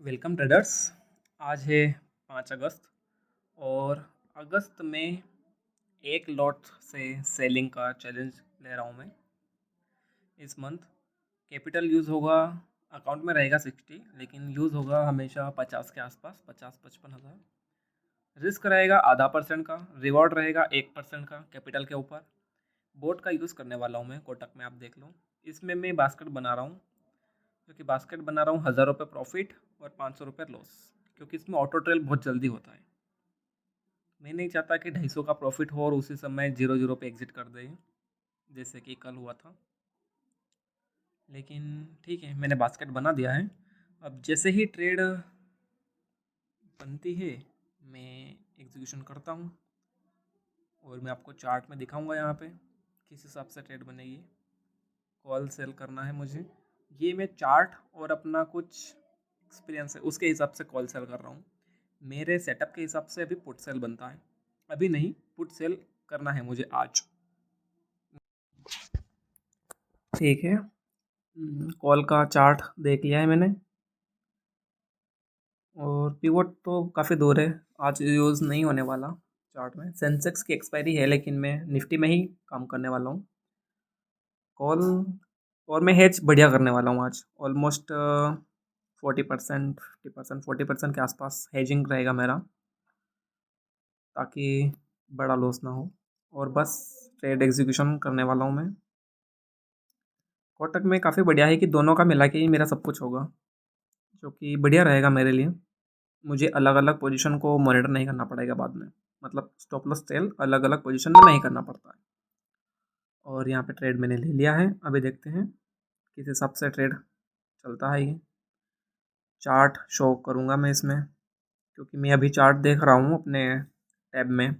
Welcome traders. आज है 5 अगस्त और अगस्त में एक लॉट से सेलिंग का चैलेंज ले रहा हूँ मैं। इस मंथ कैपिटल यूज़ होगा, अकाउंट में रहेगा 60, लेकिन यूज़ होगा हमेशा 50 के आसपास, 50-55 हज़ार। रिस्क रहेगा ½ % का, रिवॉर्ड रहेगा 1% का कैपिटल के ऊपर। बोट का यूज़ करने वाला हूँ मैं, कोटक में आप देख लो। इसमें मैं बास्केट बना रहा हूँ, क्योंकि बास्केट बना रहा हूँ 1000 रुपये प्रॉफिट और 500 रुपये लॉस, क्योंकि इसमें ऑटो ट्रेल बहुत जल्दी होता है। मैं नहीं चाहता कि 250 का प्रॉफिट हो और उसी समय 0-0 पे एग्जिट कर दे, जैसे कि कल हुआ था। लेकिन ठीक है, मैंने बास्केट बना दिया है। अब जैसे ही ट्रेड बनती है मैं एग्जीक्यूशन करता हूँ और मैं आपको चार्ट में दिखाऊंगा यहाँ पे किस हिसाब से ट्रेड बनेगी। कॉल सेल करना है मुझे, ये मैं चार्ट और अपना कुछ एक्सपीरियंस है उसके हिसाब से कॉल सेल कर रहा हूँ। मेरे सेटअप के हिसाब से अभी पुट सेल बनता है, अभी नहीं, पुट सेल करना है मुझे आज। ठीक है, कॉल का चार्ट देख लिया है मैंने और पिवट तो काफ़ी दूर है, आज यूज़ नहीं होने वाला। चार्ट में सेंसेक्स की एक्सपायरी है, लेकिन मैं निफ्टी में ही काम करने वाला हूँ। कॉल और मैं हेज बढ़िया करने वाला हूँ आज, ऑलमोस्ट 40%, 50%, 40% के आसपास हेजिंग रहेगा मेरा, ताकि बड़ा लॉस ना हो। और बस ट्रेड एग्जीक्यूशन करने वाला हूँ मैं। कोटक में काफ़ी बढ़िया है कि दोनों का मिला के ही मेरा सब कुछ होगा, जो कि बढ़िया रहेगा मेरे लिए। मुझे अलग अलग पोजीशन को मॉनिटर नहीं करना पड़ेगा बाद में, मतलब स्टॉप लॉस सेल अलग अलग पोजीशन में नहीं करना पड़ता है। और यहाँ पे ट्रेड मैंने ले लिया है, अभी देखते हैं किस हिसाब से ट्रेड चलता है। ये चार्ट शो करूँगा मैं इसमें, क्योंकि मैं अभी चार्ट देख रहा हूँ अपने टैब में,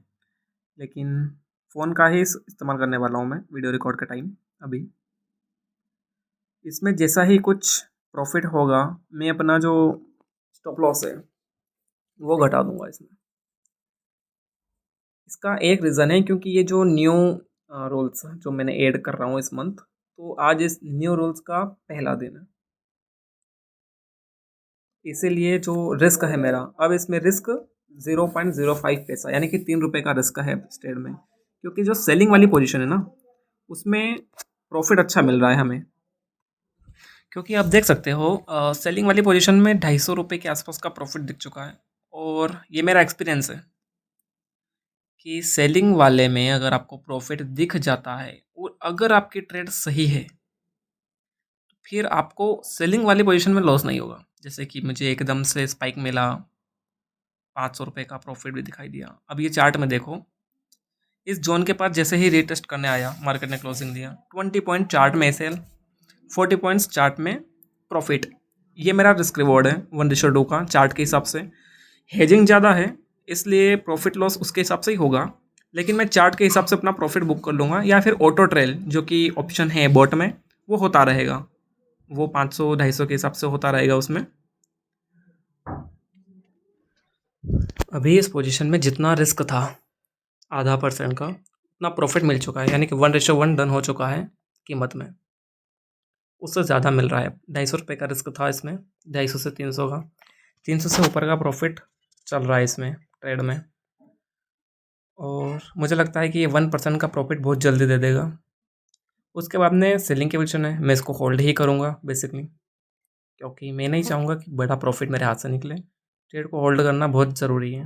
लेकिन फ़ोन का ही इस्तेमाल करने वाला हूँ मैं वीडियो रिकॉर्ड के टाइम। अभी इसमें जैसा ही कुछ प्रॉफिट होगा मैं अपना जो स्टॉप लॉस है वो घटा दूंगा इसमें। इसका एक रीज़न है, क्योंकि ये जो न्यू रूल्स जो मैंने ऐड कर रहा हूँ इस मंथ, तो आज इस न्यू रूल्स का पहला दिन है, इसीलिए जो रिस्क है मेरा, अब इसमें रिस्क 0.05 पैसा यानी कि 3 रुपये का रिस्क है इस ट्रेड में। क्योंकि जो सेलिंग वाली पोजीशन है ना, उसमें प्रॉफिट अच्छा मिल रहा है हमें, क्योंकि आप देख सकते हो सेलिंग वाली पोजीशन में 250 रुपये के आसपास का प्रॉफिट दिख चुका है। और ये मेरा एक्सपीरियंस है कि सेलिंग वाले में अगर आपको प्रॉफिट दिख जाता है और अगर आपकी ट्रेड सही है, तो फिर आपको सेलिंग वाली पोजीशन में लॉस नहीं होगा। जैसे कि मुझे एकदम से स्पाइक मिला, 500 रुपये का प्रॉफिट भी दिखाई दिया। अब ये चार्ट में देखो, इस जोन के पास जैसे ही रीटेस्ट करने आया, मार्केट ने क्लोजिंग दिया, 20 पॉइंट चार्ट में सेल, 40 पॉइंट्स चार्ट में प्रॉफिट। ये मेरा रिस्क रिवॉर्ड है 1:2 का चार्ट के हिसाब से। हेजिंग ज़्यादा है, इसलिए प्रॉफिट लॉस उसके हिसाब से ही होगा, लेकिन मैं चार्ट के हिसाब से अपना प्रॉफिट बुक कर लूँगा, या फिर ऑटो ट्रेल जो कि ऑप्शन है बोट में, वो होता रहेगा, वो 500-250 के हिसाब से होता रहेगा उसमें। अभी इस पोजीशन में जितना रिस्क था ½ % का, उतना प्रॉफिट मिल चुका है, यानी कि 1:1 डन हो चुका है कीमत में। उससे ज़्यादा मिल रहा है, 250 रुपये का रिस्क था इसमें, 250 से 300 का, 300 से ऊपर का प्रॉफिट चल रहा है इसमें ट्रेड में। और मुझे लगता है कि ये 1% का प्रॉफिट बहुत जल्दी दे देगा। उसके बाद में सेलिंग की पोजीशन है, मैं इसको होल्ड ही करूँगा बेसिकली, क्योंकि मैं नहीं चाहूँगा कि बड़ा प्रॉफिट मेरे हाथ से निकले। ट्रेड को होल्ड करना बहुत ज़रूरी है।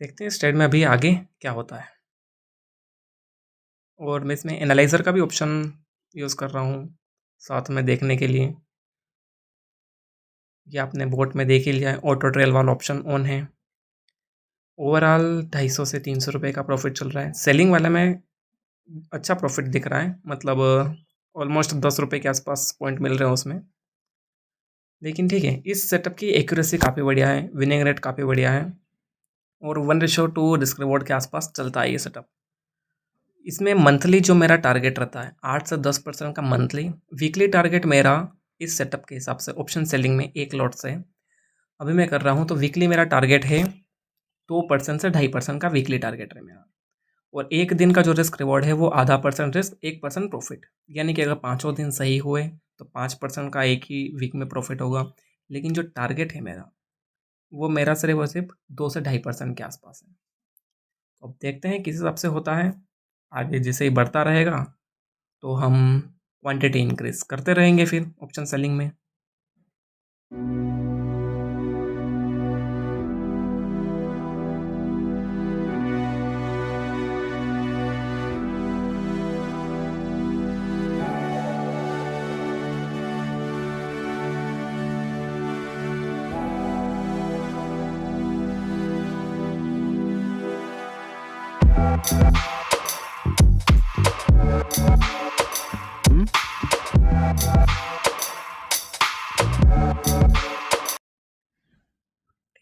देखते हैं इस ट्रेड में अभी आगे क्या होता है। और मैं इसमें एनालाइज़र का भी ऑप्शन यूज़ कर रहा हूँ साथ में देखने के लिए। ये आपने बोट में देख ही लिया है, ऑटो ट्रेल वाला ऑप्शन ऑन है। ओवरऑल 250 से 300 रुपये का प्रॉफिट चल रहा है। सेलिंग वाले में अच्छा प्रॉफिट दिख रहा है, मतलब ऑलमोस्ट 10 रुपये के आसपास पॉइंट मिल रहे हैं उसमें। लेकिन ठीक है, इस सेटअप की एक्यूरेसी काफ़ी बढ़िया है, विनिंग रेट काफ़ी बढ़िया है, और 1:2 रिस्क रिवॉर्ड के आसपास चलता है ये सेटअप। इसमें मंथली जो मेरा टारगेट रहता है 8 से 10% का मंथली। वीकली टारगेट मेरा इस सेटअप के हिसाब से ऑप्शन सेलिंग में एक लॉट से अभी मैं कर रहा हूँ, तो वीकली मेरा टारगेट है 2% से 2.5% का वीकली टारगेट है मेरा। और एक दिन का जो रिस्क रिवॉर्ड है वो ½ % रिस्क, 1% प्रॉफिट। यानी कि अगर 5 दिन सही हुए तो 5% का एक ही वीक में प्रॉफिट होगा, लेकिन जो टारगेट है मेरा, वो मेरा सिर्फ और सिर्फ 2 से 2.5% के आसपास है। तो अब देखते हैं किस हिसाब से होता है। आगे जैसे ही बढ़ता रहेगा तो हम क्वांटिटी इंक्रीज करते रहेंगे फिर ऑप्शन सेलिंग में।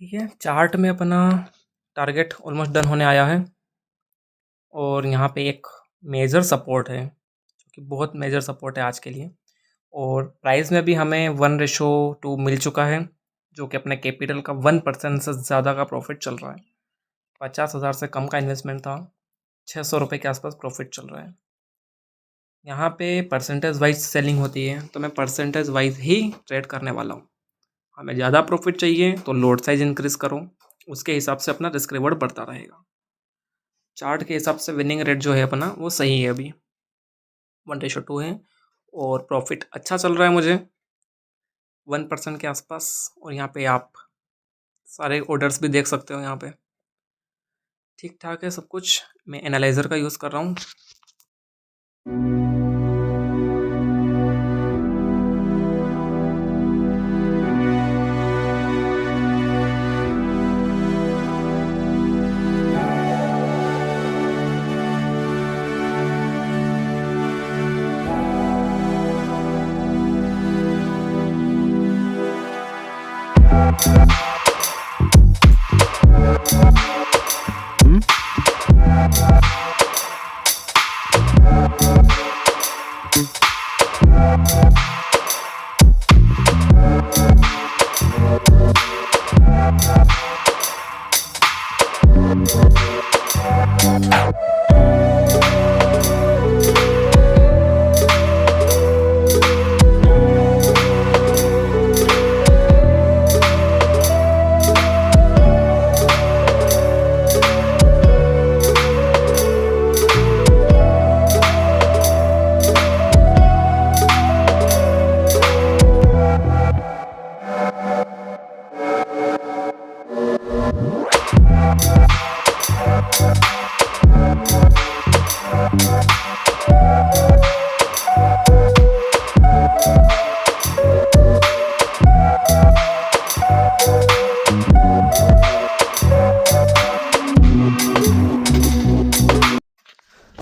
ठीक है, चार्ट में अपना टारगेट ऑलमोस्ट डन होने आया है और यहाँ पे एक मेजर सपोर्ट है जो कि बहुत मेजर सपोर्ट है आज के लिए। और प्राइस में भी हमें 1:2 मिल चुका है, जो कि अपने कैपिटल का 1% से ज़्यादा का प्रॉफिट चल रहा है। 50,000 से कम का इन्वेस्टमेंट था, 600 रुपये के आसपास प्रॉफिट चल रहा है। यहाँ पे परसेंटेज वाइज सेलिंग होती है, तो मैं परसेंटेज वाइज ही ट्रेड करने वाला हूँ। हमें ज़्यादा प्रॉफिट चाहिए तो लोड साइज इंक्रीज करो, उसके हिसाब से अपना रिस्क रिवॉर्ड बढ़ता रहेगा। चार्ट के हिसाब से विनिंग रेट जो है अपना वो सही है, अभी 1:2 है और प्रॉफिट अच्छा चल रहा है मुझे 1% के आसपास। और यहाँ पे आप सारे ऑर्डर्स भी देख सकते हो, यहाँ पे ठीक ठाक है सब कुछ। मैं एनालाइजर का यूज़ कर रहा हूँ।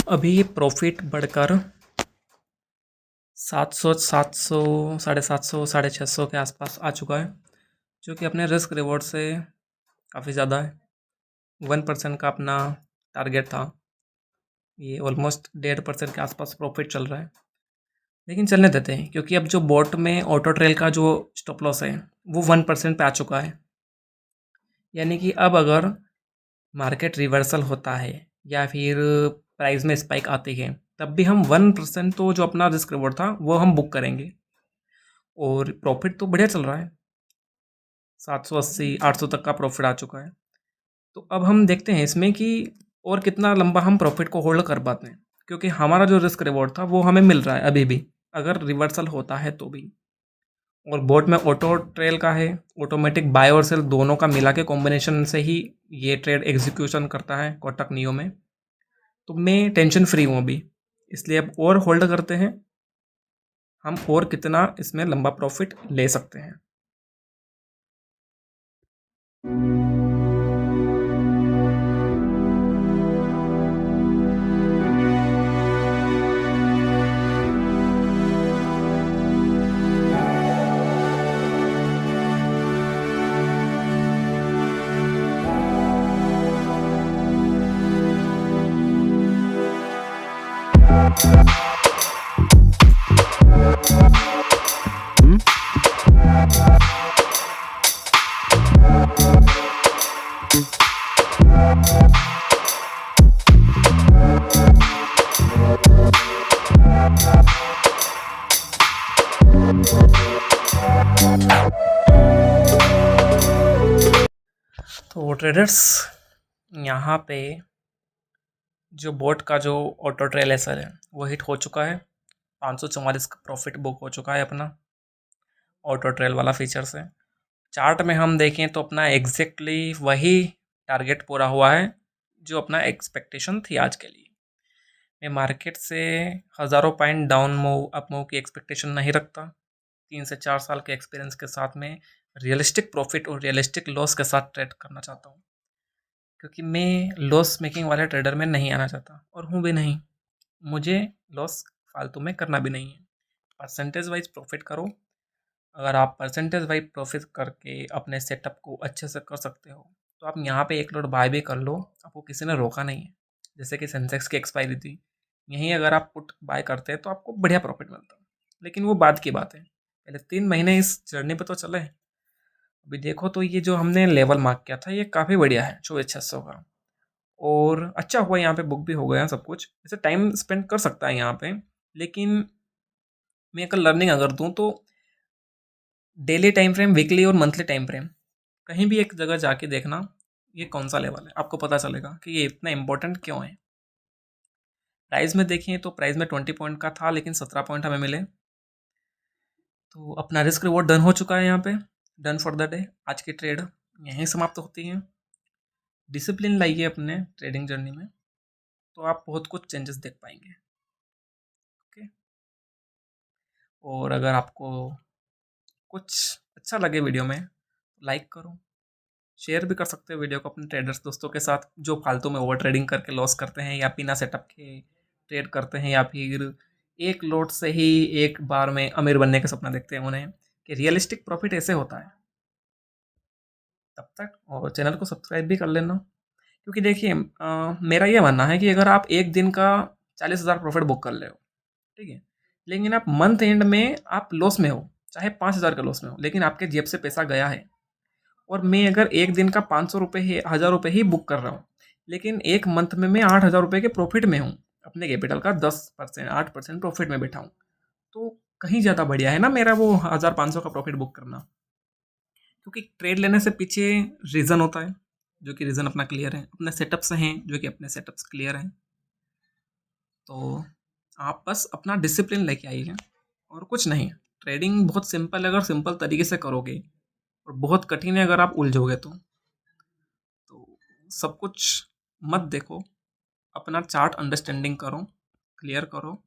अभी प्रॉफिट बढ़कर 700, 700, 750, 650 के आसपास आ चुका है, जो कि अपने रिस्क रिवॉर्ड से काफ़ी ज़्यादा है। 1% का अपना टारगेट था, ये ऑलमोस्ट 1.5% के आसपास प्रॉफिट चल रहा है। लेकिन चलने देते हैं, क्योंकि अब जो बोट में ऑटो ट्रेल का जो स्टॉप लॉस है वो 1% पे आ चुका है। यानी कि अब अगर मार्केट रिवर्सल होता है या फिर प्राइस में स्पाइक आती है, तब भी हम 1% तो जो अपना रिस्क रिवॉर्ड था वो हम बुक करेंगे। और प्रॉफिट तो बढ़िया चल रहा है, 780, 800 तक का प्रॉफिट आ चुका है। तो अब हम देखते हैं इसमें कि और कितना लंबा हम प्रॉफिट को होल्ड कर पाते हैं, क्योंकि हमारा जो रिस्क रिवॉर्ड था वो हमें मिल रहा है अभी भी, अगर रिवर्सल होता है तो भी। और बोट में ऑटो ट्रेल का है, ऑटोमेटिक बाय और सेल दोनों का मिला के कॉम्बिनेशन से ही ये ट्रेड एग्जीक्यूशन करता है कोटक नियो में। तो मैं टेंशन फ्री हूँ अभी, इसलिए अब और होल्ड करते हैं हम, और कितना इसमें लंबा प्रॉफिट ले सकते हैं। तो ट्रेडर्स, यहाँ पे जो बोट का जो ऑटो ट्रेलेसर है वो हिट हो चुका है। 544 का प्रॉफिट बुक हो चुका है अपना ऑटो ट्रेल वाला फीचर से। चार्ट में हम देखें तो अपना एग्जैक्टली वही टारगेट पूरा हुआ है जो अपना एक्सपेक्टेशन थी आज के लिए। मैं मार्केट से हज़ारों point down move up move की एक्सपेक्टेशन नहीं रखता। 3 से 4 साल के एक्सपीरियंस के साथ में रियलिस्टिक प्रॉफिट और रियलिस्टिक लॉस के साथ ट्रेड करना चाहता हूँ, क्योंकि मैं लॉस मेकिंग वाले ट्रेडर में नहीं आना चाहता और हूँ भी नहीं। मुझे लॉस फालतू में करना भी नहीं है। परसेंटेज वाइज प्रॉफिट करो। अगर आप परसेंटेज वाइज प्रॉफिट करके अपने सेटअप को अच्छे से कर सकते हो तो आप यहाँ पे एक लोट बाय भी कर लो, आपको किसी ने रोका नहीं है। जैसे कि सेंसेक्स की एक्सपायरी थी, यहीं अगर आप पुट बाय करते हैं तो आपको बढ़िया प्रॉफिट मिलता। लेकिन वो बाद की बात है, पहले 3 महीने इस जर्नी पे तो चले। अभी देखो तो ये जो हमने लेवल मार्क किया था ये काफ़ी बढ़िया है 24,600 का, और अच्छा हुआ यहाँ पे बुक भी हो गया सब कुछ। जैसे टाइम स्पेंड कर सकता है यहाँ पे, लेकिन मैं एक लर्निंग अगर दूँ तो डेली टाइम फ्रेम, वीकली और मंथली टाइम फ्रेम कहीं भी एक जगह जाके देखना ये कौन सा लेवल है, आपको पता चलेगा कि ये इतना इंपॉर्टेंट क्यों है। प्राइस में देखें तो प्राइस में 20 पॉइंट का था लेकिन 17 पॉइंट हमें मिले, तो अपना रिस्क रिवॉर्ड डन हो चुका है यहाँ पे। Done for the day. आज की ट्रेड यहीं समाप्त होती है। डिसिप्लिन लाइए अपने ट्रेडिंग जर्नी में तो आप बहुत कुछ चेंजेस देख पाएंगे। ओके, और अगर आपको कुछ अच्छा लगे वीडियो में लाइक करो, शेयर भी कर सकते हो वीडियो को अपने ट्रेडर्स दोस्तों के साथ जो फालतू में ओवर ट्रेडिंग करके लॉस करते हैं या बिना सेटअप के ट्रेड करते हैं, या फिर एक लोट से ही एक बार में अमीर बनने का सपना देखते हैं उन्हें कि रियलिस्टिक प्रॉफिट ऐसे होता है। तब तक और चैनल को सब्सक्राइब भी कर लेना, क्योंकि देखिए मेरा ये मानना है कि अगर आप एक दिन का 40,000 प्रॉफिट बुक कर ले हो, ठीक है, लेकिन आप मंथ एंड में आप लॉस में हो, चाहे 5,000 का लॉस में हो, लेकिन आपके जेब से पैसा गया है, और मैं अगर एक दिन का 500 रुपये ही 1,000 रुपये ही बुक कर रहा हूँ, लेकिन एक मंथ में मैं 8,000 रुपये के प्रॉफिट में हूँ, अपने कैपिटल का 10% 8% प्रॉफिट में बैठा हूँ, तो कहीं ज़्यादा बढ़िया है ना मेरा वो 1,500 का प्रॉफिट बुक करना। क्योंकि ट्रेड लेने से पीछे रीज़न होता है, जो कि रीज़न अपना क्लियर है, अपने सेटअप्स हैं जो कि अपने सेटअप्स क्लियर हैं। तो आप बस अपना डिसिप्लिन लेके आइए और कुछ नहीं। ट्रेडिंग बहुत सिंपल है अगर सिंपल तरीके से करोगे, और बहुत कठिन है अगर आप उलझोगे तो सब कुछ मत देखो, अपना चार्ट अंडरस्टैंडिंग करो, क्लियर करो,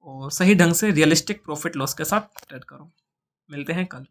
और सही ढंग से रियलिस्टिक प्रॉफिट लॉस के साथ ट्रेड करो। मिलते हैं कल।